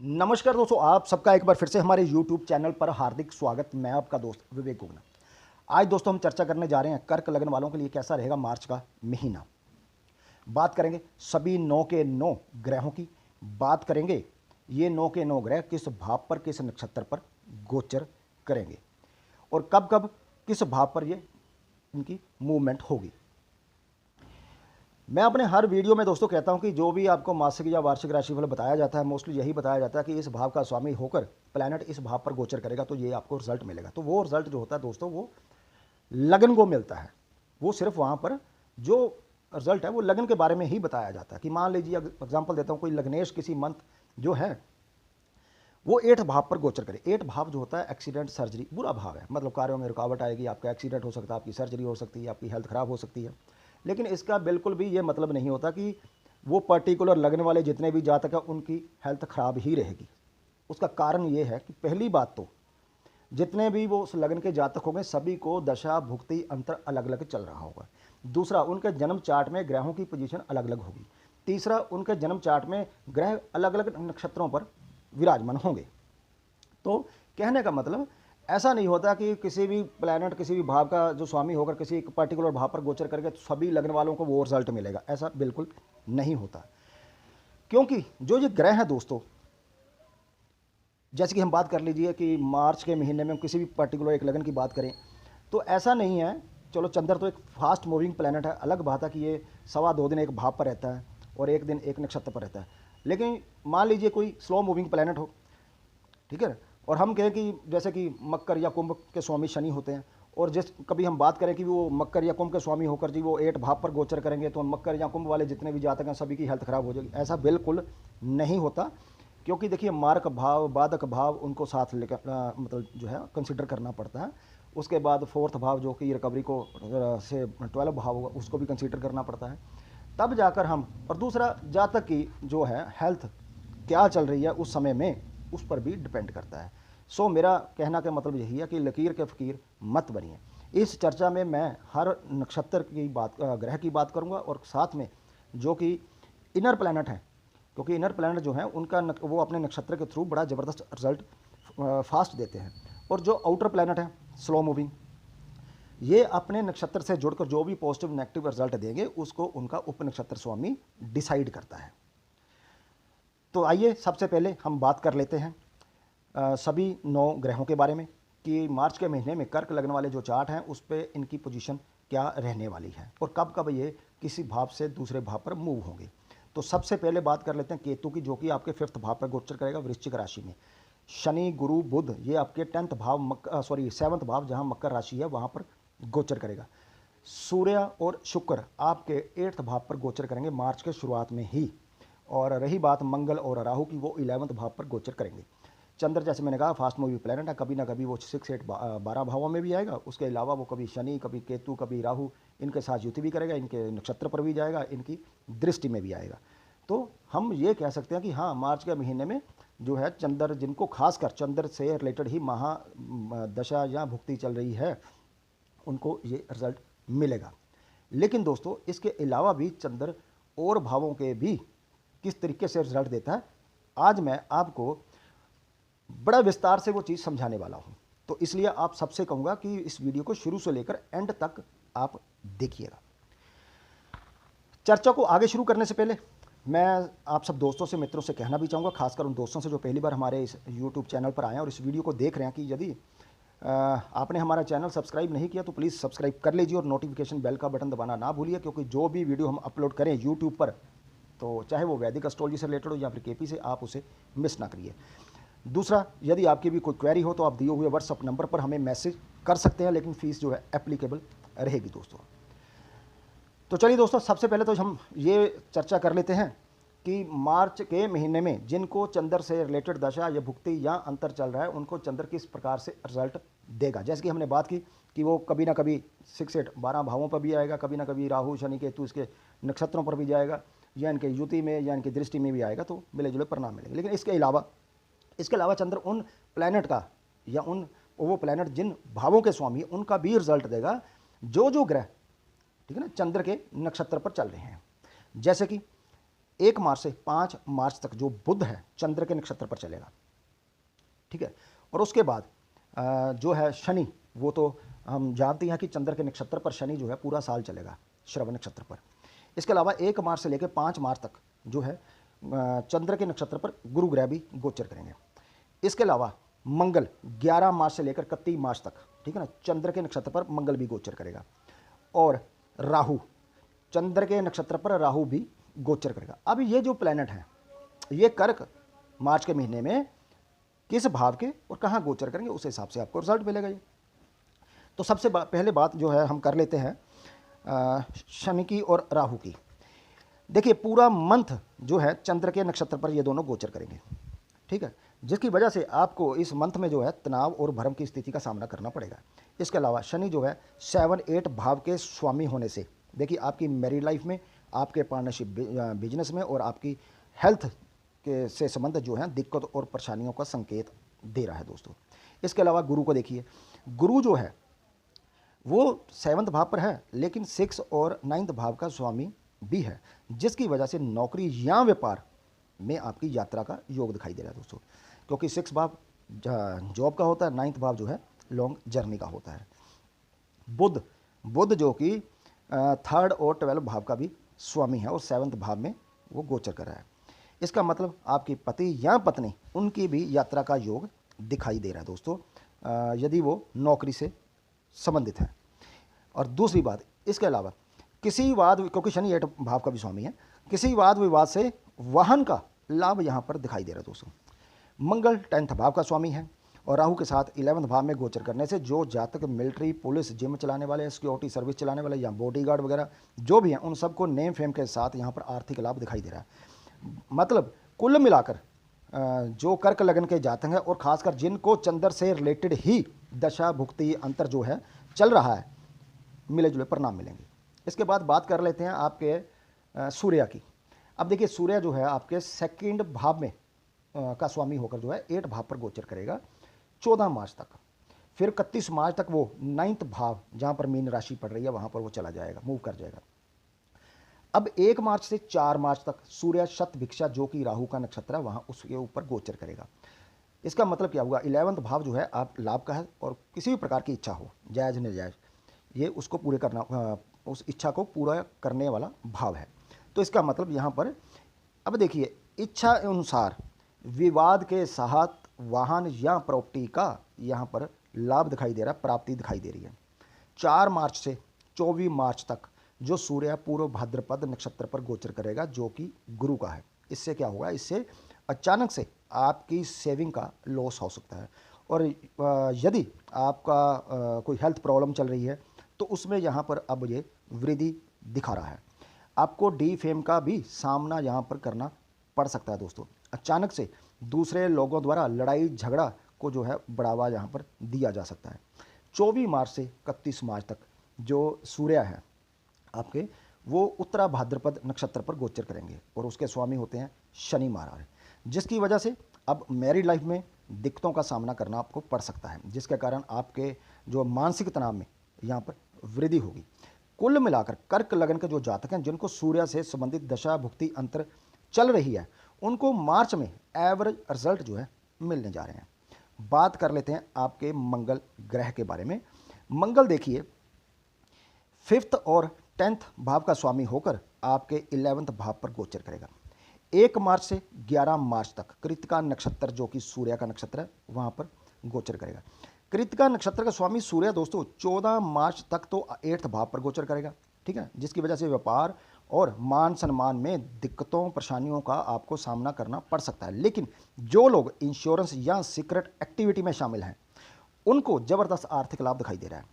नमस्कार दोस्तों, आप सबका एक बार फिर से हमारे YouTube चैनल पर हार्दिक स्वागत। मैं आपका दोस्त विवेक गुप्ता। आज दोस्तों हम चर्चा करने जा रहे हैं कर्क लग्न वालों के लिए कैसा रहेगा मार्च का महीना। बात करेंगे सभी 9 के 9 ग्रहों की। बात करेंगे ये 9 के 9 ग्रह किस भाव पर किस नक्षत्र पर गोचर करेंगे और कब कब किस भाव पर ये इनकी मूवमेंट होगी। मैं अपने हर वीडियो में दोस्तों कहता हूं कि जो भी आपको मासिक या वार्षिक राशिफल बताया जाता है, मोस्टली यही बताया जाता है कि इस भाव का स्वामी होकर प्लैनेट इस भाव पर गोचर करेगा तो ये आपको रिजल्ट मिलेगा। तो वो रिजल्ट जो होता है दोस्तों वो लगन को मिलता है। वो सिर्फ वहाँ पर जो रिजल्ट है वो लगन के बारे में ही बताया जाता है। कि मान लीजिए एग्जाम्पल देता हूँ, कोई लग्नेश किसी मंथ जो है वो 8 भाव पर गोचर करे। 8 भाव जो होता है एक्सीडेंट सर्जरी बुरा भाव है, मतलब कार्यों में रुकावट आएगी, आपका एक्सीडेंट हो सकता है, आपकी सर्जरी हो सकती है, आपकी हेल्थ खराब हो सकती है। लेकिन इसका बिल्कुल भी ये मतलब नहीं होता कि वो पर्टिकुलर लगने वाले जितने भी जातक हैं उनकी हेल्थ खराब ही रहेगी। उसका कारण ये है कि पहली बात तो जितने भी वो उस लगन के जातक होंगे सभी को दशा भुक्ति अंतर अलग अलग चल रहा होगा। दूसरा, उनके जन्म चार्ट में ग्रहों की पोजीशन अलग अलग होगी। तीसरा, उनके जन्म चार्ट में ग्रह अलग अलग नक्षत्रों पर विराजमान होंगे। तो कहने का मतलब ऐसा नहीं होता कि किसी भी प्लैनेट किसी भी भाव का जो स्वामी होकर किसी एक पर्टिकुलर भाव पर गोचर करके तो सभी लगने वालों को वो रिजल्ट मिलेगा, ऐसा बिल्कुल नहीं होता। क्योंकि जो ये ग्रह हैं दोस्तों, जैसे कि हम बात कर लीजिए कि मार्च के महीने में हम किसी भी पर्टिकुलर एक लगन की बात करें तो ऐसा नहीं है। चलो चंद्र तो एक फास्ट मूविंग प्लैनेट है, अलग बात है कि ये 2.25 दिन एक भाव पर रहता है और एक दिन एक नक्षत्र पर रहता है। लेकिन मान लीजिए कोई स्लो मूविंग प्लैनेट हो, ठीक है, और हम कहें कि जैसे कि मकर या कुंभ के स्वामी शनि होते हैं, और जिस कभी हम बात करें कि वो मकर या कुंभ के स्वामी होकर जी वो 8 भाव पर गोचर करेंगे तो मकर या कुंभ वाले जितने भी जातक हैं सभी की हेल्थ खराब हो जाएगी, ऐसा बिल्कुल नहीं होता। क्योंकि देखिए मार्क भाव बाधक भाव उनको साथ लेकर मतलब जो है कंसिडर करना पड़ता है। उसके बाद फोर्थ भाव जो कि रिकवरी को से 12 भाव होगा उसको भी कंसिडर करना पड़ता है, तब जाकर हम। और दूसरा, जातक की जो है हेल्थ क्या चल रही है उस समय में उस पर भी डिपेंड करता है। सो मेरा कहना का मतलब यही है कि लकीर के फ़कीर मत बनिए। इस चर्चा में मैं हर नक्षत्र की बात ग्रह की बात करूंगा और साथ में जो कि इनर प्लैनेट हैं, क्योंकि इनर प्लैनेट जो हैं उनका वो अपने नक्षत्र के थ्रू बड़ा ज़बरदस्त रिजल्ट फास्ट देते हैं। और जो आउटर प्लैनेट हैं स्लो मूविंग, ये अपने नक्षत्र से जुड़कर जो भी पॉजिटिव नेगेटिव रिजल्ट देंगे उसको उनका उप नक्षत्र स्वामी डिसाइड करता है। तो आइए सबसे पहले हम बात कर लेते हैं सभी 9 ग्रहों के बारे में कि मार्च के महीने में कर्क लगने वाले जो चार्ट हैं उस पर इनकी पोजीशन क्या रहने वाली है और कब कब ये किसी भाव से दूसरे भाव पर मूव होंगे। तो सबसे पहले बात कर लेते हैं केतु की, जो कि आपके 5th भाव पर गोचर करेगा वृश्चिक राशि में। शनि गुरु बुध ये आपके 10th भाव 7th भाव जहाँ मकर राशि है वहाँ पर गोचर करेगा। सूर्य और शुक्र आपके 8th भाव पर गोचर करेंगे मार्च के शुरुआत में ही। और रही बात मंगल और राहु की, वो 11th भाव पर गोचर करेंगे। चंद्र जैसे मैंने कहा फास्ट मूवी प्लैनेट है, कभी ना कभी वो 6, 8, 12 भावों में भी आएगा। उसके अलावा वो कभी शनि कभी केतु कभी राहु इनके साथ युति भी करेगा, इनके नक्षत्र पर भी जाएगा, इनकी दृष्टि में भी आएगा। तो हम ये कह सकते हैं कि हाँ, मार्च के महीने में जो है चंद्र जिनको खासकर चंद्र से रिलेटेड ही महा दशा या भुक्ति चल रही है उनको ये रिजल्ट मिलेगा। लेकिन दोस्तों इसके अलावा भी चंद्र और भावों के भी किस तरीके से रिजल्ट देता है आज मैं आपको बड़ा विस्तार से वो चीज़ समझाने वाला हूँ। तो इसलिए आप सबसे कहूँगा कि इस वीडियो को शुरू से लेकर एंड तक आप देखिएगा। चर्चा को आगे शुरू करने से पहले मैं आप सब दोस्तों से मित्रों से कहना भी चाहूँगा, खासकर उन दोस्तों से जो पहली बार हमारे इस YouTube चैनल पर आए हैं और इस वीडियो को देख रहे हैं, कि यदि आपने हमारा चैनल सब्सक्राइब नहीं किया तो प्लीज़ सब्सक्राइब कर लीजिए और नोटिफिकेशन बेल का बटन दबाना ना भूलिए, क्योंकि जो भी वीडियो हम अपलोड करें यूट्यूब पर, तो चाहे वो वैदिक एस्ट्रोलॉजी से रिलेटेड हो या फिर केपी से, आप उसे मिस ना करिए। दूसरा, यदि आपकी भी कोई क्वेरी हो तो आप दिए हुए व्हाट्सअप नंबर पर हमें मैसेज कर सकते हैं, लेकिन फ़ीस जो है एप्लीकेबल रहेगी दोस्तों। तो चलिए दोस्तों, सबसे पहले तो हम ये चर्चा कर लेते हैं कि मार्च के महीने में जिनको चंद्र से रिलेटेड दशा या भुक्ति या अंतर चल रहा है उनको चंद्र किस प्रकार से रिजल्ट देगा। जैसे कि हमने बात की कि वो कभी ना कभी 6, 8, 12 भावों पर भी आएगा, कभी ना कभी राहु शनि केतु इसके नक्षत्रों पर भी जाएगा, या इनके युति में या इनकी दृष्टि में भी आएगा, तो मिले जुले परिणाम मिलेंगे। लेकिन इसके अलावा चंद्र उन प्लैनेट का या उन वो प्लैनेट जिन भावों के स्वामी उनका भी रिजल्ट देगा जो ग्रह, ठीक है ना, चंद्र के नक्षत्र पर चल रहे हैं। जैसे कि 1 मार्च से 5 मार्च तक जो बुध है चंद्र के नक्षत्र पर चलेगा, ठीक है। और उसके बाद जो है शनि, वो तो हम जानते हैं कि चंद्र के नक्षत्र पर शनि जो है पूरा साल चलेगा, श्रवण नक्षत्र पर। इसके अलावा 1 मार्च से लेकर 5 मार्च तक जो है चंद्र के नक्षत्र पर गुरु ग्रह भी गोचर करेंगे। इसके अलावा मंगल 11 मार्च से लेकर 31 मार्च तक, ठीक है ना, चंद्र के नक्षत्र पर मंगल भी गोचर करेगा। और राहु, चंद्र के नक्षत्र पर राहु भी गोचर करेगा। अब ये जो प्लैनेट है ये कर्क मार्च के महीने में किस भाव के और कहाँ गोचर करेंगे, उस हिसाब से आपको रिजल्ट मिलेगा ये। तो सबसे पहले बात जो है हम कर लेते हैं शनि की और राहु की। देखिए पूरा मंथ जो है चंद्र के नक्षत्र पर ये दोनों गोचर करेंगे, ठीक है, जिसकी वजह से आपको इस मंथ में जो है तनाव और भ्रम की स्थिति का सामना करना पड़ेगा। इसके अलावा शनि जो है 7-8 भाव के स्वामी होने से, देखिए आपकी मैरिड लाइफ में, आपके पार्टनरशिप बिजनेस में और आपकी हेल्थ के से संबंध जो है दिक्कत और परेशानियों का संकेत दे रहा है दोस्तों। इसके अलावा गुरु को देखिए, गुरु जो है वो 7वें भाव पर है लेकिन 6 और 9वें भाव का स्वामी भी है, जिसकी वजह से नौकरी या व्यापार में आपकी यात्रा का योग दिखाई दे रहा है दोस्तों, क्योंकि 6 भाव जॉब का होता है, 9वें भाव जो है लॉन्ग जर्नी का होता है। बुध जो कि 3rd और 12 भाव का भी स्वामी है और 7वें भाव में वो गोचर कर रहा है। इसका मतलब आपकी पति या पत्नी उनकी भी यात्रा का योग दिखाई दे रहा है दोस्तों, यदि वो नौकरी से संबंधित है। और दूसरी बात, इसके अलावा किसी वाद, क्योंकि शनि 8 भाव का भी स्वामी है, किसी वाद विवाद से वाहन का लाभ यहाँ पर दिखाई दे रहा है दोस्तों। मंगल 10th भाव का स्वामी है और राहु के साथ 11वें भाव में गोचर करने से जो जातक मिलिट्री, पुलिस, जिम चलाने वाले, सिक्योरिटी सर्विस चलाने वाले या बॉडीगार्ड वगैरह जो भी हैं, उन सबको नेम फेम के साथ यहाँ पर आर्थिक लाभ दिखाई दे रहा है। मतलब कुल मिलाकर जो कर्क लगन के जातक हैं और खासकर जिनको चंद्र से रिलेटेड ही दशा भुक्ति अंतर जो है चल रहा है, मिले जुले परिणाम मिलेंगे। इसके बाद बात कर लेते हैं आपके सूर्य की। अब देखिए सूर्य जो है आपके 2nd भाव में का स्वामी होकर जो है 8 भाव पर गोचर करेगा 14 मार्च तक। फिर 31 मार्च तक वो 9th भाव जहाँ पर मीन राशि पड़ रही है वहाँ पर वो चला जाएगा, मूव कर जाएगा। अब 1 मार्च से 4 मार्च तक सूर्य शतभिक्षा जो कि राहु का नक्षत्र है वहाँ उसके ऊपर गोचर करेगा। इसका मतलब क्या हुआ, 11th भाव जो है आप लाभ का है और किसी भी प्रकार की इच्छा हो, जायज़ निर्जायज़, ये उसको पूरे करना, उस इच्छा को पूरा करने वाला भाव है। तो इसका मतलब यहाँ पर अब देखिए इच्छा अनुसार विवाद के साथ वाहन या प्रॉपर्टी का यहाँ पर लाभ दिखाई दे रहा है, प्राप्ति दिखाई दे रही है। 4 मार्च से 24 मार्च तक जो सूर्य पूर्व भाद्रपद नक्षत्र पर गोचर करेगा जो कि गुरु का है, इससे क्या होगा, इससे अचानक से आपकी सेविंग का लॉस हो सकता है। और यदि आपका कोई हेल्थ प्रॉब्लम चल रही है तो उसमें यहाँ पर अब ये वृद्धि दिखा रहा है। आपको डी फेम का भी सामना यहाँ पर करना पड़ सकता है दोस्तों। अचानक से दूसरे लोगों द्वारा लड़ाई झगड़ा को जो है बढ़ावा यहाँ पर दिया जा सकता है। 24 मार्च से 31 मार्च तक जो सूर्य है आपके, वो उत्तरा भाद्रपद नक्षत्र पर गोचर करेंगे और उसके स्वामी होते हैं शनि महाराज, जिसकी वजह से अब मैरिड लाइफ में दिक्कतों का सामना करना आपको पड़ सकता है, जिसके कारण आपके जो मानसिक तनाव में यहाँ पर वृद्धि होगी। कुल मिलाकर कर्क लगन के जो जातक हैं जिनको सूर्य से संबंधित दशा भुक्ति अंतर चल रही है उनको मार्च में एवरेज रिजल्ट जो है मिलने जा रहे हैं। बात कर लेते हैं आपके मंगल ग्रह के बारे में। मंगल देखिए 5th और 10th भाव का स्वामी होकर आपके 11th भाव पर गोचर करेगा। 1 मार्च से 11 मार्च तक कृतिका नक्षत्र जो कि सूर्य का नक्षत्र है वहाँ पर गोचर करेगा। कृतिका नक्षत्र का स्वामी सूर्य दोस्तों 14 मार्च तक तो 8th भाव पर गोचर करेगा, ठीक है, जिसकी वजह से व्यापार और मान सम्मान में दिक्कतों परेशानियों का आपको सामना करना पड़ सकता है। लेकिन जो लोग इंश्योरेंस या सीक्रेट एक्टिविटी में शामिल हैं उनको ज़बरदस्त आर्थिक लाभ दिखाई दे रहा है।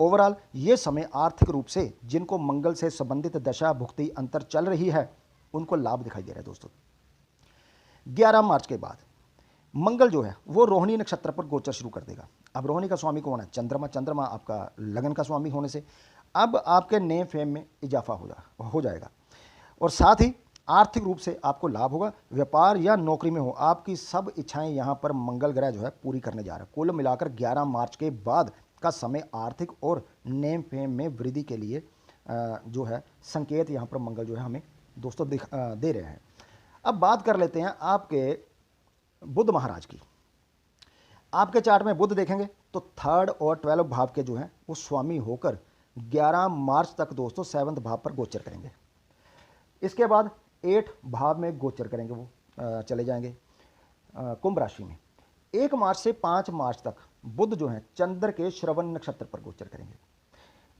ओवरऑल ये समय आर्थिक रूप से जिनको मंगल से संबंधित दशा भुक्ति अंतर चल रही है उनको लाभ दिखाई दे रहा है दोस्तों। 11 मार्च के बाद मंगल जो है वो रोहिणी नक्षत्र पर गोचर शुरू कर देगा। अब रोहिणी का स्वामी कौन है, चंद्रमा। चंद्रमा आपका लगन का स्वामी होने से अब आपके नेम फेम में इजाफा हो जाएगा और साथ ही आर्थिक रूप से आपको लाभ होगा। व्यापार या नौकरी में हो आपकी सब इच्छाएं यहाँ पर मंगल ग्रह जो है पूरी करने जा रहा है। कुल मिलाकर 11 मार्च के बाद का समय आर्थिक और नेम फेम में वृद्धि के लिए जो है संकेत यहाँ पर मंगल जो है हमें दोस्तों दे रहे हैं। अब बात कर लेते हैं आपके बुध महाराज की। आपके चार्ट में बुध देखेंगे तो थर्ड और 12 भाव के जो हैं वो स्वामी होकर 11 मार्च तक दोस्तों 7वें भाव पर गोचर करेंगे। इसके बाद 8 भाव में गोचर करेंगे, वो चले जाएंगे कुंभ राशि में। 1 मार्च से 5 मार्च तक बुध जो है चंद्र के श्रवण नक्षत्र पर गोचर करेंगे।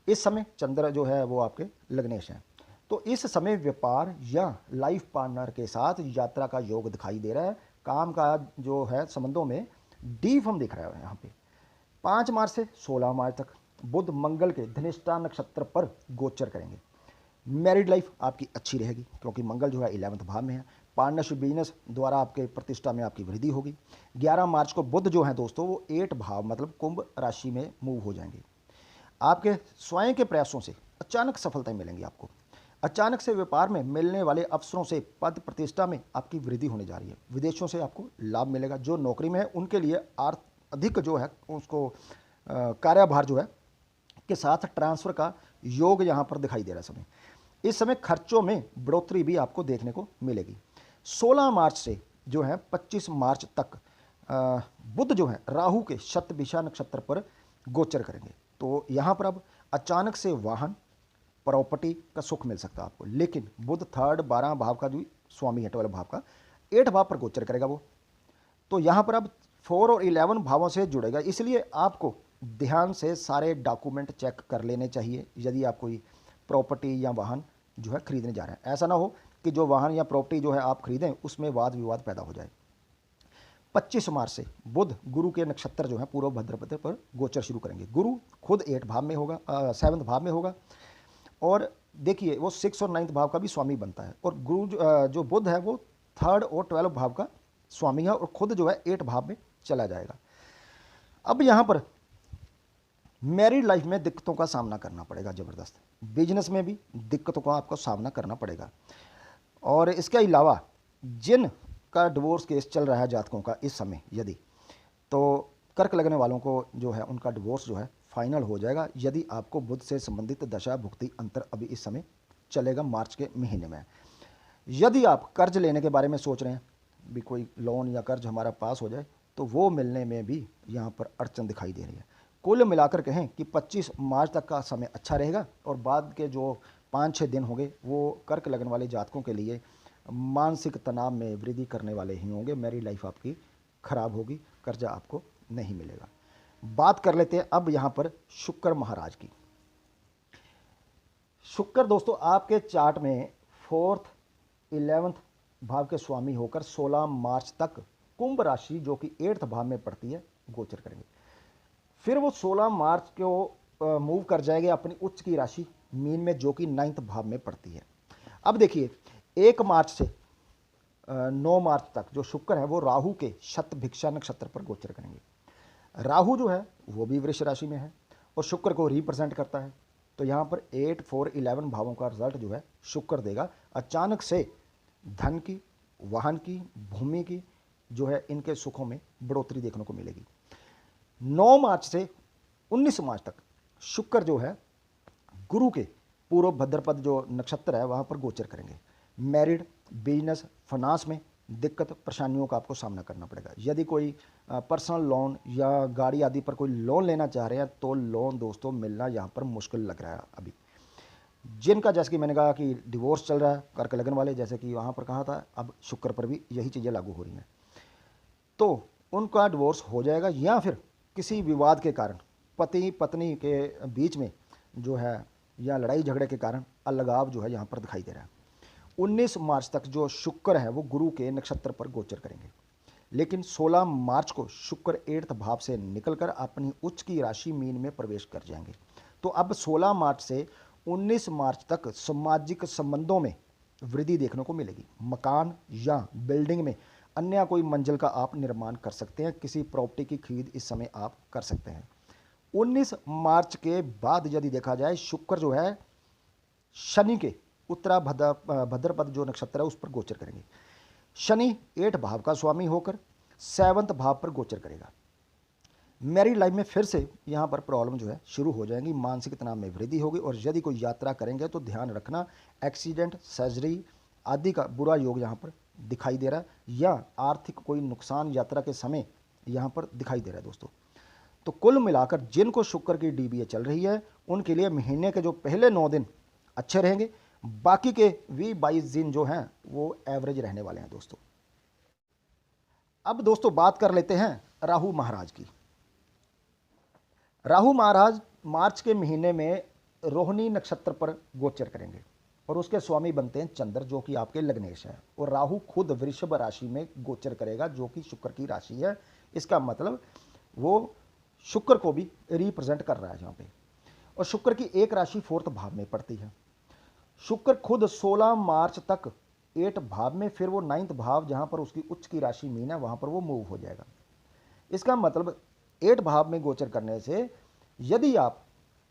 इस समय चंद्र जो है वो आपके लग्नेश हैं, तो इस समय व्यापार या लाइफ पार्टनर के साथ यात्रा का योग दिखाई दे रहा है। काम का जो है संबंधों में डीप हम दिख रहा है यहाँ पे। 5 मार्च से 16 मार्च तक बुध मंगल के धनिष्ठा नक्षत्र पर गोचर करेंगे। मैरिड लाइफ आपकी अच्छी रहेगी क्योंकि मंगल जो है 11वें भाव में है। पार्टनरशिप बिजनेस द्वारा आपके प्रतिष्ठा में आपकी वृद्धि होगी। 11 मार्च को बुध जो है दोस्तों वो 8 भाव मतलब कुंभ राशि में मूव हो जाएंगे। आपके स्वयं के प्रयासों से अचानक सफलताएं मिलेंगी आपको। अचानक से व्यापार में मिलने वाले अवसरों से पद प्रतिष्ठा में आपकी वृद्धि होने जा रही है। विदेशों से आपको लाभ मिलेगा। जो नौकरी में है उनके लिए अधिक जो है उसको कार्यभार जो है के साथ ट्रांसफर का योग यहाँ पर दिखाई दे रहा है समय। इस समय खर्चों में बढ़ोतरी भी आपको देखने को मिलेगी। 16 मार्च से जो है 25 मार्च तक बुध जो है राहु के शतभिषा नक्षत्र पर गोचर करेंगे। तो यहाँ पर अब अचानक से वाहन प्रॉपर्टी का सुख मिल सकता है आपको। लेकिन बुध थर्ड 12 भाव का जो स्वामी है 12 भाव का 8 भाव पर गोचर करेगा वो, तो यहाँ पर अब 4 और 11 भावों से जुड़ेगा। इसलिए आपको ध्यान से सारे डॉक्यूमेंट चेक कर लेने चाहिए यदि आप कोई प्रॉपर्टी या वाहन जो है खरीदने जा रहे हैं। ऐसा ना हो कि जो वाहन या प्रॉपर्टी जो है आप खरीदें उसमें वाद विवाद पैदा हो जाए। 25 मार्च से बुध गुरु के नक्षत्र जो है पूर्व भाद्रपद पर गोचर शुरू करेंगे। गुरु खुद 8 भाव में होगा, 7वें भाव में होगा। और देखिए वो 6 और 9 भाव का भी स्वामी बनता है। और गुरु जो बुध है वो 3rd और 12 भाव का स्वामी है और खुद जो है 8 भाव में चला जाएगा। अब यहाँ पर मैरिड लाइफ में दिक्कतों का सामना करना पड़ेगा ज़बरदस्त। बिजनेस में भी दिक्कतों का आपको सामना करना पड़ेगा। और इसके अलावा जिन का डिवोर्स केस चल रहा है जातकों का इस समय, यदि तो कर्क लगने वालों को जो है उनका डिवोर्स जो है फाइनल हो जाएगा यदि आपको बुध से संबंधित दशा भुक्ति अंतर अभी इस समय चलेगा मार्च के महीने में। यदि आप कर्ज लेने के बारे में सोच रहे हैं भी कोई लोन या कर्ज हमारा पास हो जाए तो वो मिलने में भी यहाँ पर अड़चन दिखाई दे रही है। कुल मिलाकर कहें कि 25 मार्च तक का समय अच्छा रहेगा और बाद के जो 5-6 दिन होंगे वो कर्क लगन वाले जातकों के लिए मानसिक तनाव में वृद्धि करने वाले ही होंगे। मैरिड लाइफ आपकी खराब होगी, कर्जा आपको नहीं मिलेगा। बात कर लेते हैं अब यहाँ पर शुक्र महाराज की। शुक्र दोस्तों आपके चार्ट में 4th 11th भाव के स्वामी होकर 16 मार्च तक कुंभ राशि जो कि 8th भाव में पड़ती है गोचर करेंगे। फिर वो 16 मार्च को मूव कर जाएंगे अपनी उच्च की राशि मीन में जो कि 9th भाव में पड़ती है। अब देखिए 1 मार्च से 9 मार्च तक जो शुक्र है वो राहु के शतभिषा नक्षत्र पर गोचर करेंगे। राहु जो है वो भी वृष राशि में है और शुक्र को रिप्रेजेंट करता है। तो यहाँ पर 8, 4, 11 भावों का रिजल्ट जो है शुक्र देगा। अचानक से धन की, वाहन की, भूमि की जो है इनके सुखों में बढ़ोतरी देखने को मिलेगी। 9 मार्च से 19 मार्च तक शुक्र जो है गुरु के पूर्व भद्रपद जो नक्षत्र है वहाँ पर गोचर करेंगे। मैरिड, बिजनेस, फाइनेंस में दिक्कत परेशानियों का आपको सामना करना पड़ेगा। यदि कोई पर्सनल लोन या गाड़ी आदि पर कोई लोन लेना चाह रहे हैं तो लोन दोस्तों मिलना यहाँ पर मुश्किल लग रहा है अभी। जिनका जैसे कि मैंने कहा कि डिवोर्स चल रहा है कर्क लगन वाले, जैसे कि वहाँ पर कहा था, अब शुक्र पर भी यही चीज़ें लागू हो रही हैं, तो उनका डिवोर्स हो जाएगा। या फिर किसी विवाद के कारण पति पत्नी के बीच में जो है या लड़ाई झगड़े के कारण अलगाव जो है यहाँ पर दिखाई दे रहा है। 19 मार्च तक जो शुक्र है वो गुरु के नक्षत्र पर गोचर करेंगे। लेकिन 16 मार्च को शुक्र 8th भाव से निकलकर अपनी उच्च की राशि मीन में प्रवेश कर जाएंगे। तो अब 16 मार्च से 19 मार्च तक सामाजिक संबंधों में वृद्धि देखने को मिलेगी। मकान या बिल्डिंग में अन्य कोई मंजिल का आप निर्माण कर सकते हैं। किसी प्रॉपर्टी की खरीद इस समय आप कर सकते हैं। 19 मार्च के बाद यदि देखा जाए शुक्र जो है शनि के उत्तरा भद्रपद जो नक्षत्र है उस पर गोचर करेंगे। शनि 8 भाव का स्वामी होकर 7th भाव पर गोचर करेगा। मैरिड लाइफ में फिर से यहाँ पर प्रॉब्लम जो है शुरू हो जाएंगी, मानसिक तनाव में वृद्धि होगी। और यदि कोई यात्रा करेंगे तो ध्यान रखना एक्सीडेंट, सर्जरी आदि का बुरा योग यहाँ पर दिखाई दे रहा है, या आर्थिक कोई नुकसान यात्रा के समय यहाँ पर दिखाई दे रहा है दोस्तों। तो कुल मिलाकर जिनको शुक्र की डीबीए चल रही है उनके लिए महीने के जो पहले 9 दिन अच्छे रहेंगे, बाकी के 20-22 दिन जो हैं वो एवरेज रहने वाले हैं दोस्तों। अब दोस्तों बात कर लेते हैं राहु महाराज की। राहु महाराज मार्च के महीने में रोहिणी नक्षत्र पर गोचर करेंगे और उसके स्वामी बनते हैं चंद्र, जो कि आपके लग्नेश है। और राहु खुद वृषभ राशि में गोचर करेगा, जो कि शुक्र की राशि है। इसका मतलब वो शुक्र को भी रिप्रेजेंट कर रहा है यहाँ पे। और शुक्र की एक राशि 4th भाव में पड़ती है। शुक्र खुद 16 मार्च तक 8 भाव में, फिर वो 9th भाव जहाँ पर उसकी उच्च की राशि मीन है वहाँ पर वो मूव हो जाएगा। इसका मतलब 8 भाव में गोचर करने से यदि आप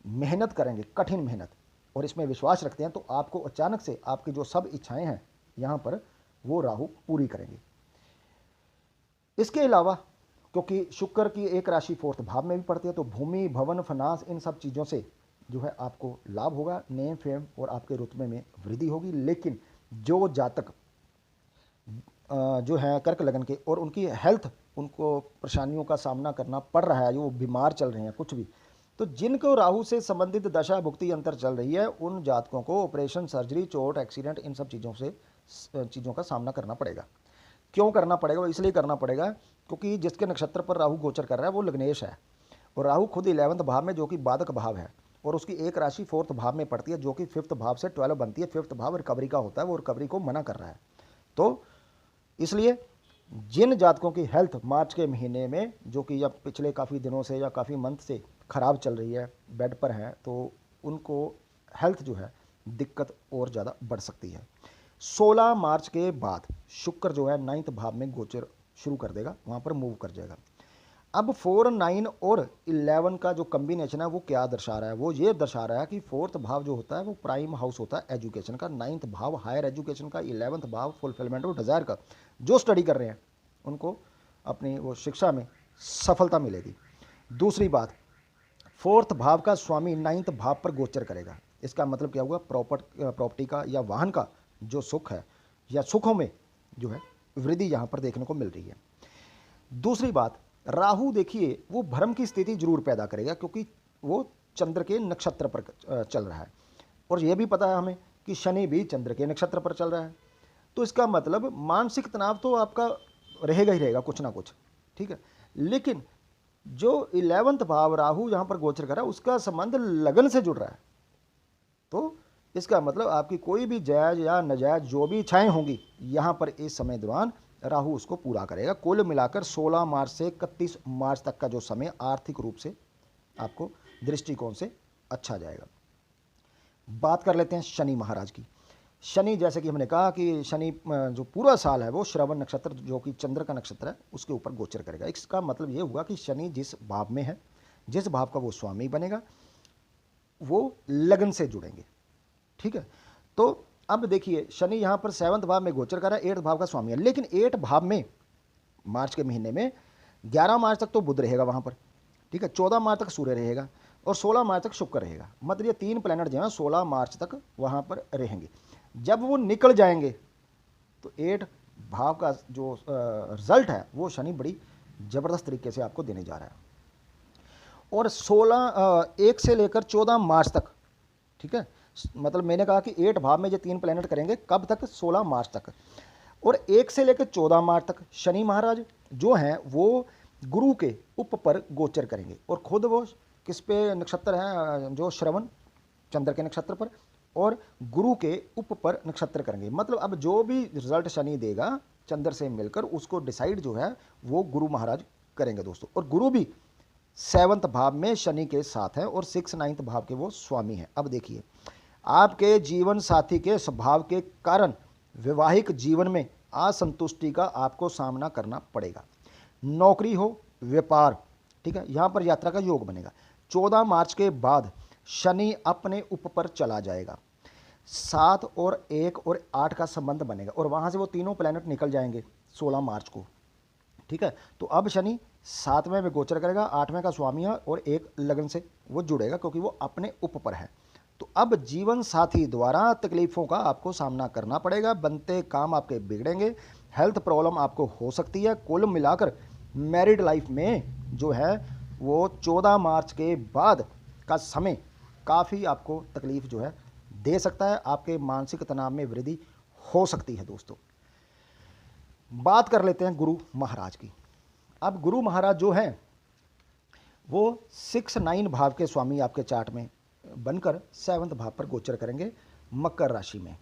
मेहनत करेंगे, कठिन मेहनत, और इसमें विश्वास रखते हैं, तो आपको अचानक से आपकी जो सब इच्छाएं हैं यहाँ पर वो राहु पूरी करेंगे। इसके अलावा क्योंकि शुक्र की एक राशि 4th भाव में भी पड़ती है, तो भूमि, भवन, फाइनेंस, इन सब चीज़ों से जो है आपको लाभ होगा, नेम फेम और आपके रुतबे में वृद्धि होगी। लेकिन जो जातक जो है कर्क लगन के और उनकी हेल्थ, उनको परेशानियों का सामना करना पड़ रहा है, जो बीमार चल रहे हैं कुछ भी, तो जिनको राहु से संबंधित दशा भुक्ति अंतर चल रही है, उन जातकों को ऑपरेशन, सर्जरी, चोट, एक्सीडेंट, इन सब चीज़ों का सामना करना पड़ेगा। क्यों करना पड़ेगा? इसलिए करना पड़ेगा क्योंकि जिसके नक्षत्र पर राहु गोचर कर रहा है वो लग्नेश है, और राहु खुद 11th भाव में, जो कि बाधक भाव है, और उसकी एक राशि 4th भाव में पड़ती है, जो कि 5th भाव से 12 बनती है। 5th भाव रिकवरी का होता है, वो रिकवरी को मना कर रहा है। तो इसलिए जिन जातकों की हेल्थ मार्च के महीने में, जो कि या पिछले काफ़ी दिनों से या काफ़ी मंथ से ख़राब चल रही है, बेड पर है, तो उनको हेल्थ जो है दिक्कत और ज़्यादा बढ़ सकती है। 16 मार्च के बाद शुक्र जो है 9th भाव में गोचर शुरू कर देगा, वहाँ पर मूव कर जाएगा। अब 4, 9 और 11 का जो कम्बिनेशन है वो क्या दर्शा रहा है? वो ये दर्शा रहा है कि 4th भाव जो होता है वो प्राइम हाउस होता है एजुकेशन का, 9th भाव हायर एजुकेशन का, 11th भाव फुलफिलमेंट और डिज़ायर का। जो स्टडी कर रहे हैं उनको अपनी वो शिक्षा में सफलता मिलेगी। दूसरी बात, 4th भाव का स्वामी 9th भाव पर गोचर करेगा। इसका मतलब क्या हुआ? प्रॉपर्टी का या वाहन का जो सुख है या सुखों में जो है वृद्धि यहाँ पर देखने को मिल रही है। दूसरी बात, राहु देखिए वो भ्रम की स्थिति जरूर पैदा करेगा, क्योंकि वो चंद्र के नक्षत्र पर चल रहा है, और यह भी पता है हमें कि शनि भी चंद्र के नक्षत्र पर चल रहा है। तो इसका मतलब मानसिक तनाव तो आपका रहेगा ही रहेगा कुछ ना कुछ, ठीक है। लेकिन जो 11th भाव राहु यहाँ पर गोचर कर रहा है उसका संबंध लगन से जुड़ रहा है, तो इसका मतलब आपकी कोई भी जायज़ या नाजायज़ जो भी इच्छाएं होंगी यहाँ पर इस समय दौरान राहु उसको पूरा करेगा। कुल मिलाकर 16 मार्च से 31 मार्च तक का जो समय आर्थिक रूप से आपको दृष्टिकोण से अच्छा जाएगा। बात कर लेते हैं शनि महाराज की। शनि, जैसे कि हमने कहा कि शनि जो पूरा साल है वो श्रवण नक्षत्र, जो कि चंद्र का नक्षत्र है, उसके ऊपर गोचर करेगा। इसका मतलब ये हुआ कि शनि जिस भाव में है, जिस भाव का वो स्वामी बनेगा, वो लगन से जुड़ेंगे, ठीक है। तो अब देखिए शनि यहाँ पर 7th भाव में गोचर कर रहा है, 8th भाव का स्वामी है, लेकिन 8 भाव में मार्च के महीने में 11 मार्च तक तो बुध रहेगा वहाँ पर, ठीक है, 14 मार्च तक सूर्य रहेगा और 16 मार्च तक शुक्र रहेगा। मतलब ये 3 प्लैनेट जो हैं 16 मार्च तक वहाँ पर रहेंगे। जब वो निकल जाएंगे तो 8 भाव का जो रिजल्ट है वो शनि बड़ी ज़बरदस्त तरीके से आपको देने जा रहा है। और 1 से लेकर 14 मार्च तक, ठीक है, मतलब मैंने कहा कि 8 भाव में ये 3 प्लैनेट करेंगे कब तक? 16 मार्च तक। और 1 से लेकर 14 मार्च तक शनि महाराज जो हैं वो गुरु के उप पर गोचर करेंगे, और खुद वो किस पे नक्षत्र हैं? जो श्रवण, चंद्र के नक्षत्र पर, और गुरु के उप पर नक्षत्र करेंगे। मतलब अब जो भी रिजल्ट शनि देगा चंद्र से मिलकर, उसको डिसाइड जो है वो गुरु महाराज करेंगे दोस्तों। और गुरु भी 7th भाव में शनि के साथ है और 6, 9th भाव के वो स्वामी हैं। अब देखिए, आपके जीवन साथी के स्वभाव के कारण वैवाहिक जीवन में असंतुष्टि का आपको सामना करना पड़ेगा। नौकरी हो, व्यापार, ठीक है, यहाँ पर यात्रा का योग बनेगा। 14 मार्च के बाद शनि अपने उप पर चला जाएगा। 7 और 1 और 8 का संबंध बनेगा, और वहाँ से वो तीनों प्लैनेट निकल जाएंगे 16 मार्च को, ठीक है। तो अब शनि 7वें में गोचर करेगा, 8वें का स्वामी है, और 1 लगन से वो जुड़ेगा क्योंकि वो अपने उप पर है। तो अब जीवन साथी द्वारा तकलीफ़ों का आपको सामना करना पड़ेगा, बनते काम आपके बिगड़ेंगे, हेल्थ प्रॉब्लम आपको हो सकती है। कुल मिलाकर मैरिड लाइफ में जो है वो 14 मार्च के बाद का समय काफ़ी आपको तकलीफ़ जो है दे सकता है, आपके मानसिक तनाव में वृद्धि हो सकती है। दोस्तों, बात कर लेते हैं गुरु महाराज की। अब गुरु महाराज जो हैं वो 6-9 भाव के स्वामी आपके चार्ट में बनकर 7वें भाव पर गोचर करेंगे मकर राशि में।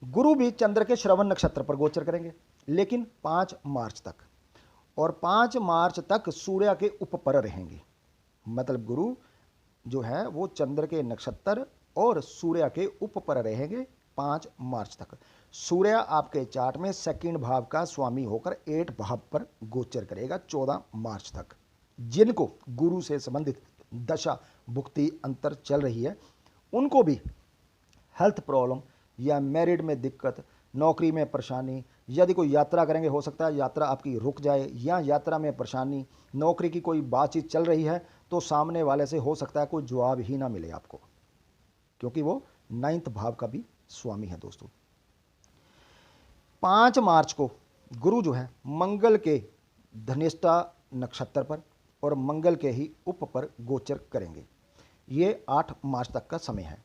गुरु भी चंद्र के श्रवण नक्षत्र पर गोचर करेंगे, लेकिन 5 मार्च तक, और 5 मार्च तक सूर्य के ऊपर रहेंगे। मतलब गुरु जो है वो चंद्र के नक्षत्र और सूर्य के ऊपर रहेंगे 5 मार्च तक। सूर्य आपके चार्ट में 2nd भाव का स्वामी होकर 8 भाव पर गोचर करेगा 14 मार्च तक। जिनको गुरु से संबंधित दशा भुक्ति अंतर चल रही है उनको भी हेल्थ प्रॉब्लम या मैरिड में दिक्कत, नौकरी में परेशानी, यदि कोई यात्रा करेंगे हो सकता है यात्रा आपकी रुक जाए, या यात्रा में परेशानी, नौकरी की कोई बातचीत चल रही है तो सामने वाले से हो सकता है कोई जवाब ही ना मिले आपको, क्योंकि वो 9th भाव का भी स्वामी है। दोस्तों, 5 मार्च को गुरु जो है मंगल के धनिष्ठा नक्षत्र पर और मंगल के ही उप पर गोचर करेंगे। ये 8 मार्च तक का समय है,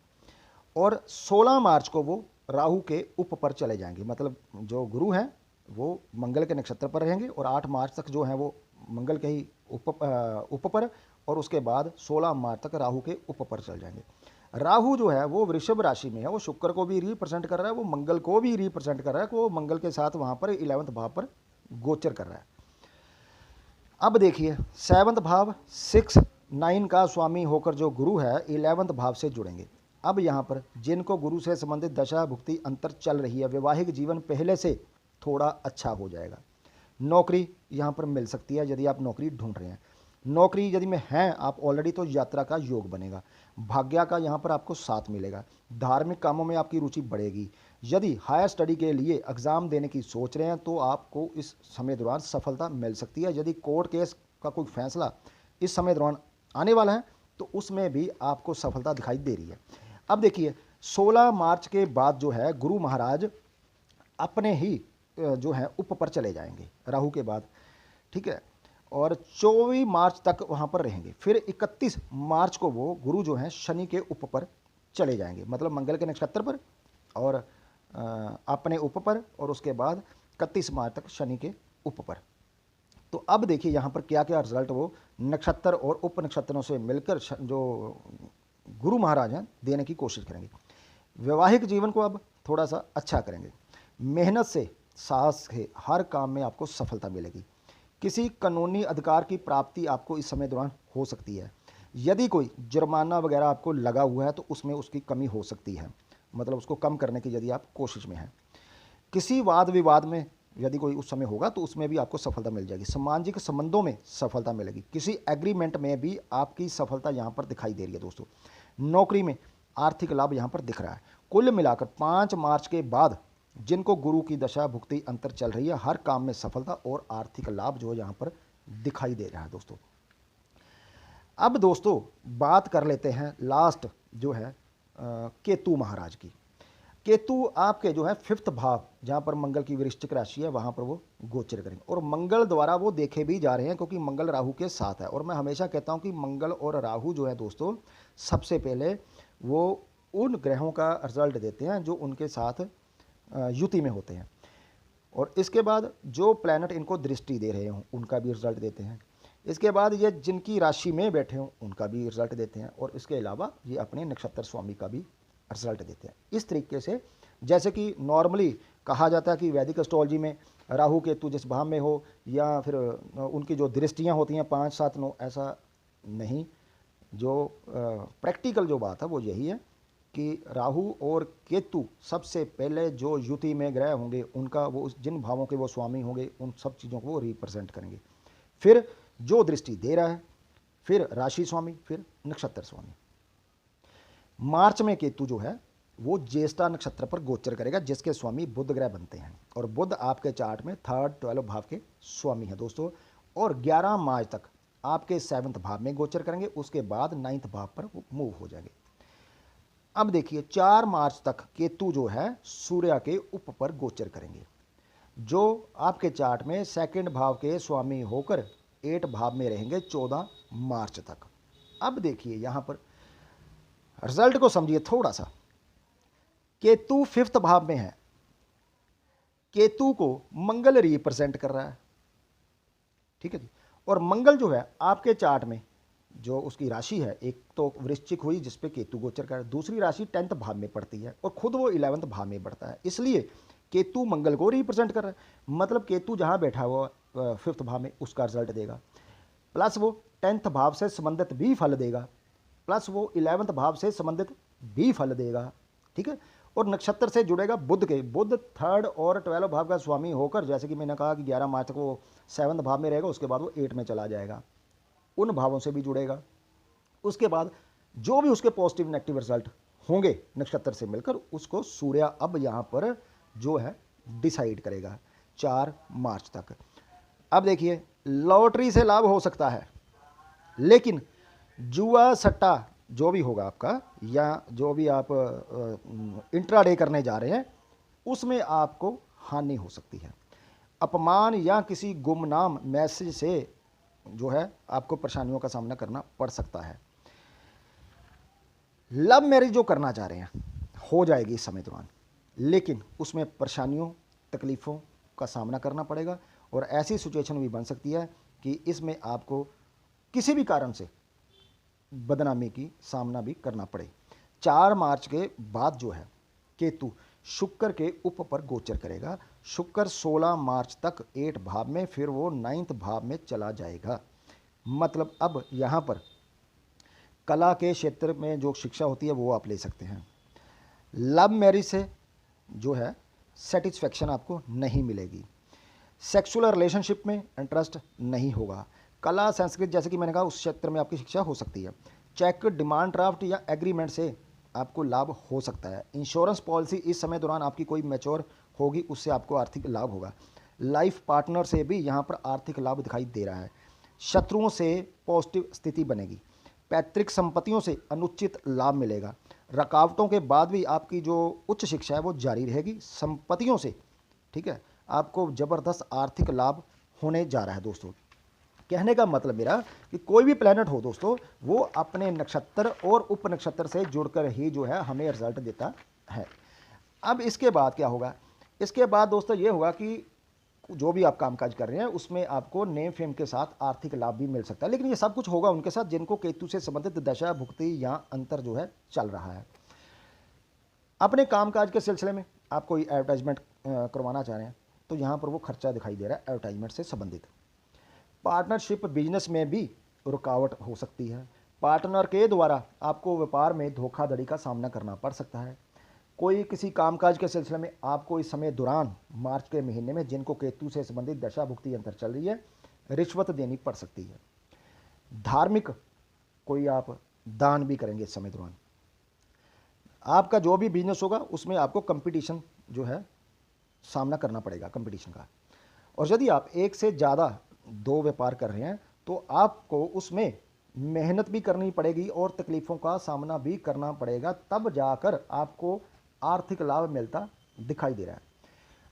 और 16 मार्च को वो राहु के उप पर चले जाएंगे। मतलब जो गुरु हैं वो मंगल के नक्षत्र पर रहेंगे और 8 मार्च तक जो है वो मंगल के ही उप पर, और उसके बाद 16 मार्च तक राहु के उप पर चल जाएंगे। राहु जो है वो वृषभ राशि में है, वो शुक्र को भी रिप्रेजेंट कर रहा है, वो मंगल को भी रिप्रेजेंट कर रहा है, वो मंगल के साथ वहाँ पर 11वें भाव पर गोचर कर रहा है। अब देखिए 7वें भाव 6-9 का स्वामी होकर जो गुरु है 11वें भाव से जुड़ेंगे। अब यहाँ पर जिनको गुरु से संबंधित दशा भुक्ति अंतर चल रही है, वैवाहिक जीवन पहले से थोड़ा अच्छा हो जाएगा। नौकरी यहाँ पर मिल सकती है यदि आप नौकरी ढूंढ रहे हैं। नौकरी यदि में हैं आप ऑलरेडी तो यात्रा का योग बनेगा, भाग्य का यहाँ पर आपको साथ मिलेगा, धार्मिक कामों में आपकी रुचि बढ़ेगी। यदि हायर स्टडी के लिए एग्ज़ाम देने की सोच रहे हैं तो आपको इस समय दौरान सफलता मिल सकती है। यदि कोर्ट केस का कोई फैसला इस समय दौरान आने वाला है तो उसमें भी आपको सफलता दिखाई दे रही है। अब देखिए 16 मार्च के बाद जो है गुरु महाराज अपने ही जो है उप पर चले जाएंगे राहु के बाद, ठीक है, और 24 मार्च तक वहाँ पर रहेंगे। फिर 31 मार्च को वो गुरु जो हैं शनि के उप पर चले जाएंगे, मतलब मंगल के नक्षत्र पर और अपने उप पर, और उसके बाद 31 मार्च तक शनि के उप पर। तो अब देखिए यहाँ पर क्या क्या रिजल्ट वो नक्षत्र और उप नक्षत्रों से मिलकर जो गुरु महाराज हैं देने की कोशिश करेंगे। वैवाहिक जीवन को अब थोड़ा सा अच्छा करेंगे, मेहनत से साहस से हर काम में आपको सफलता मिलेगी। किसी कानूनी अधिकार की प्राप्ति आपको इस समय दौरान हो सकती है। यदि कोई जुर्माना वगैरह आपको लगा हुआ है तो उसमें उसकी कमी हो सकती है, मतलब उसको कम करने की यदि आप कोशिश में हैं। किसी वाद विवाद में यदि कोई उस समय होगा तो उसमें भी आपको सफलता मिल जाएगी। सामाजिक संबंधों में सफलता मिलेगी, किसी एग्रीमेंट में भी आपकी सफलता यहाँ पर दिखाई दे रही है। दोस्तों, नौकरी में आर्थिक लाभ यहाँ पर दिख रहा है। कुल मिलाकर 5 मार्च के बाद जिनको गुरु की दशा भुक्ति अंतर चल रही है, हर काम में सफलता और आर्थिक लाभ जो यहाँ पर दिखाई दे रहा है। दोस्तों, अब दोस्तों बात कर लेते हैं लास्ट जो है केतु महाराज की। केतु आपके जो है 5th भाव जहाँ पर मंगल की वृश्चिक राशि है वहाँ पर वो गोचर करेंगे, और मंगल द्वारा वो देखे भी जा रहे हैं क्योंकि मंगल राहु के साथ है। और मैं हमेशा कहता हूँ कि मंगल और राहु जो है दोस्तों सबसे पहले वो उन ग्रहों का रिजल्ट देते हैं जो उनके साथ युति में होते हैं, और इसके बाद जो प्लैनेट इनको दृष्टि दे रहे हों उनका भी रिजल्ट देते हैं। इसके बाद ये जिनकी राशि में बैठे हों उनका भी रिजल्ट देते हैं, और इसके अलावा ये अपने नक्षत्र स्वामी का भी रिजल्ट देते हैं। इस तरीके से जैसे कि नॉर्मली कहा जाता है कि वैदिक एस्ट्रोलॉजी में राहु केतु जिस भाव में हो या फिर उनकी जो दृष्टियाँ होती हैं 5, 7, 9, ऐसा नहीं। जो प्रैक्टिकल जो बात है वो यही है कि राहु और केतु सबसे पहले जो युति में ग्रह होंगे उनका वो जिन भावों के वो स्वामी होंगे उन सब चीज़ों को वो रिप्रेजेंट करेंगे। फिर जो दृष्टि दे रहा है, फिर राशि स्वामी, फिर नक्षत्र स्वामी। मार्च में केतु जो है वो ज्येष्ठा नक्षत्र पर गोचर करेगा जिसके स्वामी बुध ग्रह बनते हैं, और बुध आपके चार्ट में 3rd 12 भाव के स्वामी हैं दोस्तों। और 11 मार्च तक आपके 7वें भाव में गोचर करेंगे, उसके बाद 9th भाव पर वो मूव हो जाएंगे। अब देखिए 4 मार्च तक केतु जो है सूर्य के उप पर गोचर करेंगे, जो आपके चार्ट में सेकंड भाव के स्वामी होकर 8 भाव में रहेंगे 14 मार्च तक। अब देखिए यहां पर रिजल्ट को समझिए थोड़ा सा। केतु 5th भाव में है, केतु को मंगल रिप्रेजेंट कर रहा है, ठीक है जी। और मंगल जो है आपके चार्ट में जो उसकी राशि है, एक तो वृश्चिक हुई जिस पे केतु गोचर कर, दूसरी राशि 10th भाव में पड़ती है और खुद वो 11th भाव में बढ़ता है, इसलिए केतु मंगल को रिप्रेजेंट कर रहा है। मतलब केतु जहां बैठा हुआ 5th भाव में उसका रिजल्ट देगा, प्लस वो 10th भाव से संबंधित भी फल देगा, प्लस वो 11th भाव से संबंधित भी फल देगा, ठीक है। और नक्षत्र से जुड़ेगा बुध के, बुध 3rd और 12 भाव का स्वामी होकर, जैसे कि मैंने कहा कि 11 मार्च तक वो 7th भाव में रहेगा, उसके बाद वो 8 में चला जाएगा, उन भावों से भी जुड़ेगा। उसके बाद जो भी उसके पॉजिटिव नेगेटिव रिजल्ट होंगे नक्षत्र से मिलकर, उसको सूर्य अब यहाँ पर जो है डिसाइड करेगा 4 मार्च तक। अब देखिए लॉटरी से लाभ हो सकता है, लेकिन जुआ सट्टा जो भी होगा आपका, या जो भी आप इंट्राडे करने जा रहे हैं, उसमें आपको हानि हो सकती है। अपमान या किसी गुमनाम मैसेज से जो है आपको परेशानियों का सामना करना पड़ सकता है। लव मैरिज जो करना चाह रहे हैं हो जाएगी इस समय दौरान, लेकिन उसमें परेशानियों तकलीफ़ों का सामना करना पड़ेगा, और ऐसी सिचुएशन भी बन सकती है कि इसमें आपको किसी भी कारण से बदनामी की सामना भी करना पड़े। 4 मार्च के बाद जो है केतु शुक्र के उप पर गोचर करेगा। शुक्र 16 मार्च तक 8 भाव में, फिर वो 9th भाव में चला जाएगा। मतलब अब यहाँ पर कला के क्षेत्र में जो शिक्षा होती है वो आप ले सकते हैं। लव मैरिज से जो है सेटिस्फैक्शन आपको नहीं मिलेगी, सेक्सुअल रिलेशनशिप में इंटरेस्ट नहीं होगा, कला संस्कृत जैसे कि मैंने कहा उस क्षेत्र में आपकी शिक्षा हो सकती है। चेक, डिमांड ड्राफ्ट या एग्रीमेंट से आपको लाभ हो सकता है। इंश्योरेंस पॉलिसी इस समय दौरान आपकी कोई मैच्योर होगी, उससे आपको आर्थिक लाभ होगा। लाइफ पार्टनर से भी यहाँ पर आर्थिक लाभ दिखाई दे रहा है। शत्रुओं से पॉजिटिव स्थिति बनेगी। पैतृक संपत्तियों से अनुचित लाभ मिलेगा। रुकावटों के बाद भी आपकी जो उच्च शिक्षा है वो जारी रहेगी। संपत्तियों से, ठीक है, आपको ज़बरदस्त आर्थिक लाभ होने जा रहा है। दोस्तों कहने का मतलब मेरा कि कोई भी प्लैनेट हो दोस्तों, वो अपने नक्षत्र और उप नक्षत्र से जुड़कर ही जो है हमें रिजल्ट देता है। अब इसके बाद क्या होगा? इसके बाद दोस्तों ये होगा कि जो भी आप कामकाज कर रहे हैं उसमें आपको नेम फेम के साथ आर्थिक लाभ भी मिल सकता है, लेकिन ये सब कुछ होगा उनके साथ जिनको केतु से संबंधित दशा भुक्ति या अंतर जो है चल रहा है। अपने कामकाज के सिलसिले में आप कोई एडवर्टाइजमेंट करवाना चाह रहे हैं तो यहाँ पर वो खर्चा दिखाई दे रहा है एडवर्टाइजमेंट से संबंधित। पार्टनरशिप बिजनेस में भी रुकावट हो सकती है। पार्टनर के द्वारा आपको व्यापार में धोखाधड़ी का सामना करना पड़ सकता है। कोई किसी कामकाज के सिलसिले में आपको इस समय दौरान मार्च के महीने में जिनको केतु से संबंधित दशा भुक्ति अंतर चल रही है, रिश्वत देनी पड़ सकती है। धार्मिक कोई आप दान भी करेंगे इस समय दौरान। आपका जो भी बिजनेस होगा उसमें आपको कंपटीशन जो है सामना करना पड़ेगा, कंपटीशन का। और यदि आप एक से ज़्यादा 2 व्यापार कर रहे हैं तो आपको उसमें मेहनत भी करनी पड़ेगी और तकलीफ़ों का सामना भी करना पड़ेगा, तब जाकर आपको आर्थिक लाभ मिलता दिखाई दे रहा है।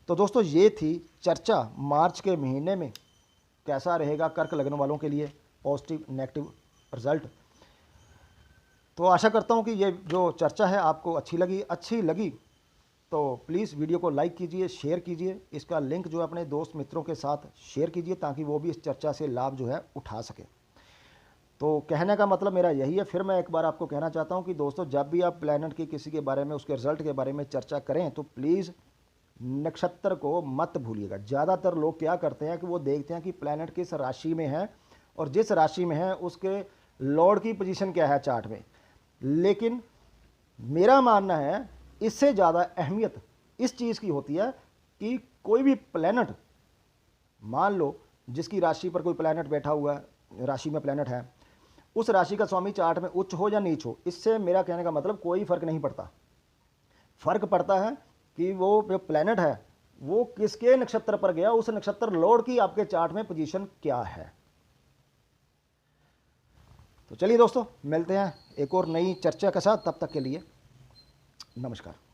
तो दोस्तों ये थी चर्चा मार्च के महीने में कैसा रहेगा कर्क लग्न वालों के लिए, पॉजिटिव नेगेटिव रिजल्ट। तो आशा करता हूँ कि ये जो चर्चा है आपको अच्छी लगी तो प्लीज़ वीडियो को लाइक कीजिए, शेयर कीजिए। इसका लिंक जो है अपने दोस्त मित्रों के साथ शेयर कीजिए ताकि वो भी इस चर्चा से लाभ जो है उठा सके। तो कहने का मतलब मेरा यही है। फिर मैं एक बार आपको कहना चाहता हूं कि दोस्तों जब भी आप प्लैनेट की किसी के बारे में, उसके रिजल्ट के बारे में चर्चा करें तो प्लीज़ नक्षत्र को मत भूलिएगा। ज़्यादातर लोग क्या करते हैं कि वो देखते हैं कि प्लैनेट किस राशि में है और जिस राशि में है उसके लॉर्ड की पोजीशन क्या है चार्ट में, लेकिन मेरा मानना है इससे ज़्यादा अहमियत इस चीज़ की होती है कि कोई भी प्लैनेट, मान लो जिसकी राशि पर कोई प्लैनेट बैठा हुआ है, राशि में प्लैनेट है, उस राशि का स्वामी चार्ट में उच्च हो या नीच हो, इससे मेरा कहने का मतलब कोई फर्क नहीं पड़ता। फर्क पड़ता है कि वो जो प्लैनेट है वो किसके नक्षत्र पर गया, उस नक्षत्र लॉर्ड की आपके चार्ट में पोजीशन क्या है। तो चलिए दोस्तों मिलते हैं एक और नई चर्चा के साथ, तब तक के लिए नमस्कार।